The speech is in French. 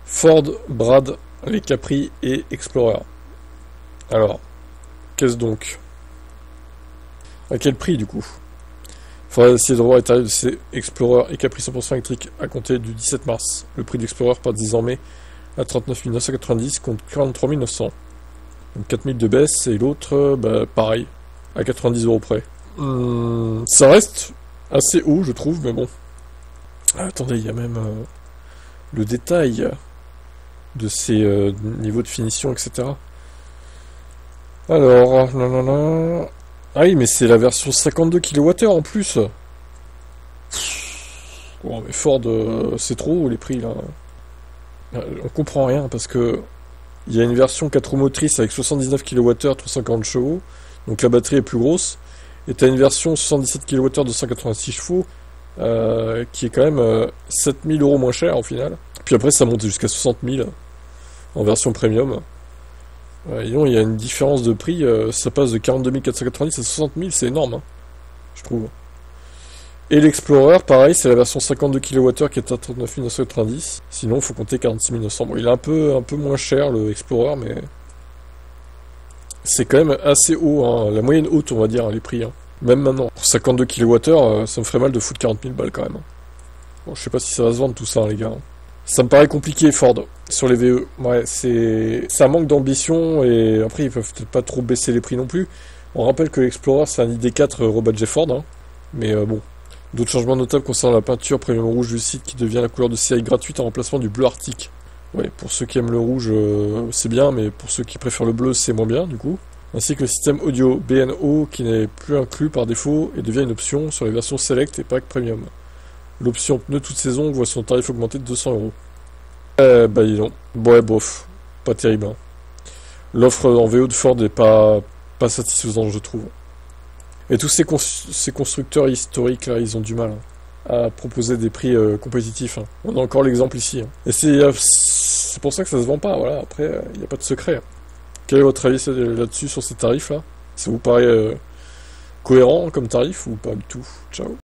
Ford brade les Capri et Explorer. Alors, qu'est-ce donc? À quel prix du coup? Il faudra essayer de revoir les tarifs de ces Explorer et Capri 100% électriques à compter du 17 mars. Le prix d'Explorer passe désormais à 39 990 contre 43 900. Donc 4 000 de baisse et l'autre, pareil, à 90 € près. Ça reste assez haut, je trouve, mais bon. Ah, attendez, il y a même le détail de ces niveaux de finition, etc. Alors, nanana. Ah oui, mais c'est la version 52 kWh en plus. Bon, mais Ford, c'est trop les prix là. On comprend rien parce que il y a une version 4 roues motrices avec 79 kWh, 340 chevaux, donc la batterie est plus grosse. Et t'as une version 77 kWh de 186 chevaux qui est quand même 7000 € moins cher au final. Puis après ça monte jusqu'à 60 000 en version premium. Disons, il y a une différence de prix, ça passe de 42 490 à 60 000, c'est énorme, hein, je trouve. Et l'Explorer, pareil, c'est la version 52 kWh qui est à 39 990. Sinon, il faut compter 46 900. Bon, il est un peu moins cher, le Explorer, mais c'est quand même assez haut, hein, la moyenne haute, on va dire, les prix. Hein. Même maintenant, pour 52 kWh, ça me ferait mal de foutre 40 000 balles quand même. Bon, je sais pas si ça va se vendre tout ça, hein, les gars. Ça me paraît compliqué, Ford, sur les VE. Ouais, ça manque d'ambition, et après, ils peuvent peut-être pas trop baisser les prix non plus. On rappelle que l'Explorer, c'est un ID4 rebadgé Ford, hein, mais bon. D'autres changements notables concernant la peinture premium rouge du site qui devient la couleur de série gratuite en remplacement du bleu arctique. Ouais, pour ceux qui aiment le rouge, c'est bien, mais pour ceux qui préfèrent le bleu, c'est moins bien, du coup. Ainsi que le système audio BNO qui n'est plus inclus par défaut et devient une option sur les versions Select et Pack Premium. L'option pneus toute saison voit son tarif augmenter de 200 €. Dis donc. Ouais, bof. Pas terrible. Hein. L'offre en VO de Ford n'est pas satisfaisante, je trouve. Et tous ces constructeurs historiques, là, ils ont du mal à proposer des prix compétitifs. Hein. On a encore l'exemple ici. Hein. Et c'est pour ça que ça se vend pas. Voilà. Après, il n'y a pas de secret. Hein. Quel est votre avis là-dessus, sur ces tarifs-là? Ça vous paraît cohérent comme tarif ou pas du tout? Ciao.